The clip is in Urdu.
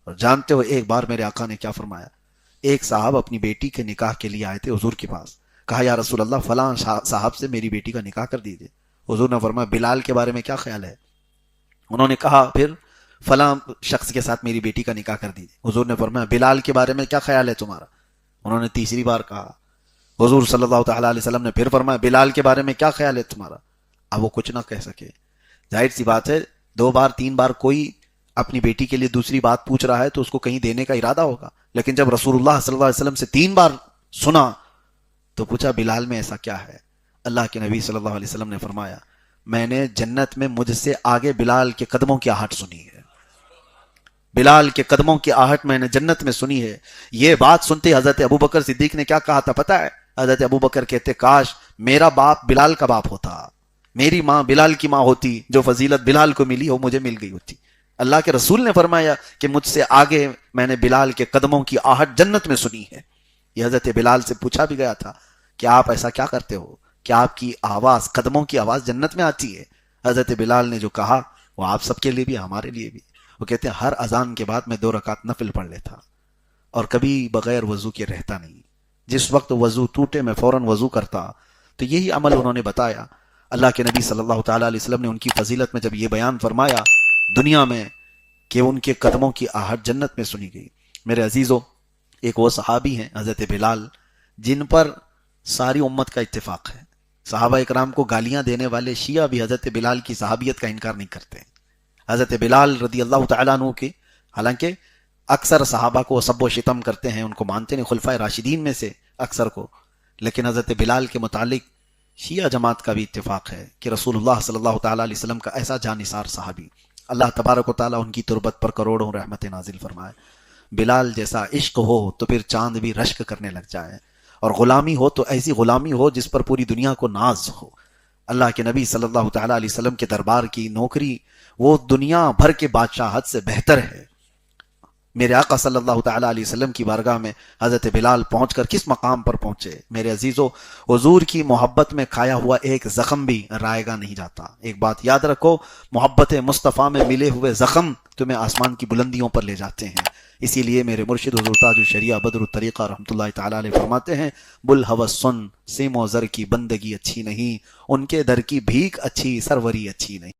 اور جانتے ہو ایک بار میرے آقا نے کیا فرمایا؟ ایک صاحب اپنی بیٹی کے نکاح کے لیے آئے تھے حضور کے پاس. کہا یا رسول اللہ فلاں صاحب سے میری بیٹی کا نکاح کر دیجئے. حضور نے فرمایا بلال کے بارے میں کیا خیال ہے؟ انہوں نے کہا پھر فلاں شخص کے ساتھ میری بیٹی کا نکاح کر دیجئے. حضور نے فرمایا بلال کے بارے میں کیا خیال ہے تمہارا؟ انہوں نے تیسری بار کہا. حضور صلی اللہ تعالیٰ علیہ وسلم نے پھر فرمایا بلال کے بارے میں کیا خیال ہے تمہارا؟ اب وہ کچھ نہ کہہ سکے. ظاہر سی بات ہے 2 بار 3 بار کوئی اپنی بیٹی کے لیے دوسری بات پوچھ رہا ہے تو اس کو کہیں دینے کا ارادہ ہوگا. لیکن جب رسول اللہ صلی اللہ علیہ وسلم سے 3 بار سنا تو پوچھا بلال میں ایسا کیا ہے؟ اللہ کے نبی صلی اللہ علیہ وسلم نے فرمایا میں نے جنت میں مجھ سے آگے بلال کے قدموں کی آہٹ سنی ہے. بلال کے قدموں کی آہٹ میں نے جنت میں سنی ہے. یہ بات سنتے حضرت ابوبکر صدیق نے کیا کہا تھا پتہ ہے؟ حضرت ابوبکر کہتے کاش میرا باپ بلال کا باپ ہوتا, میری ماں بلال کی ماں ہوتی, جو فضیلت بلال کو ملی ہو مجھے مل گئی ہوتی. اللہ کے رسول نے فرمایا کہ مجھ سے آگے میں نے بلال کے قدموں کی آہٹ جنت میں سنی ہے. یہ حضرت بلال سے پوچھا بھی گیا تھا کہ آپ ایسا کیا کرتے ہو کہ آپ کی آواز, قدموں کی آواز جنت میں آتی ہے؟ حضرت بلال نے جو کہا وہ آپ سب کے لیے بھی ہمارے لیے بھی. وہ کہتے ہیں ہر اذان کے بعد میں 2 رکعت نفل پڑھ لیتا اور کبھی بغیر وضو کے رہتا نہیں. جس وقت وضو ٹوٹے میں فوراً وضو کرتا. تو یہی عمل انہوں نے بتایا. اللہ کے نبی صلی اللہ تعالیٰ علیہ وسلم نے ان کی فضیلت میں جب یہ بیان فرمایا دنیا میں کہ ان کے قدموں کی آہٹ جنت میں سنی گئی. میرے عزیزو, ایک وہ صحابی ہیں حضرت بلال جن پر ساری امت کا اتفاق ہے. صحابہ اکرام کو گالیاں دینے والے شیعہ بھی حضرت بلال کی صحابیت کا انکار نہیں کرتے. حضرت بلال رضی اللہ تعالیٰ عنہ کے حالانکہ اکثر صحابہ کو سب و شتم کرتے ہیں, ان کو مانتے نہیں, خلفائے راشدین میں سے اکثر کو, لیکن حضرت بلال کے متعلق شیعہ جماعت کا بھی اتفاق ہے کہ رسول اللہ صلی اللہ تعالیٰ علیہ وسلم کا ایسا جانثار صحابی, اللہ تبارک و تعالیٰ ان کی تربت پر کروڑوں رحمت نازل فرمائے. بلال جیسا عشق ہو تو پھر چاند بھی رشک کرنے لگ جائے, اور غلامی ہو تو ایسی غلامی ہو جس پر پوری دنیا کو ناز ہو. اللہ کے نبی صلی اللہ تعالیٰ علیہ وسلم کے دربار کی نوکری وہ دنیا بھر کے بادشاہت سے بہتر ہے. میرے آقا صلی اللہ تعالیٰ علیہ وسلم کی بارگاہ میں حضرت بلال پہنچ کر کس مقام پر پہنچے؟ میرے عزیزو, حضور کی محبت میں کھایا ہوا ایک زخم بھی رائے گا نہیں جاتا. ایک بات یاد رکھو, محبت مصطفیٰ میں ملے ہوئے زخم تمہیں آسمان کی بلندیوں پر لے جاتے ہیں. اسی لیے میرے مرشد حضور تاج الشریعہ بدر الطریقہ رحمۃ اللہ تعالیٰ علیہ فرماتے ہیں بلہوس سن سیم و زر کی بندگی اچھی نہیں, ان کے در کی بھیک اچھی سروری اچھی نہیں.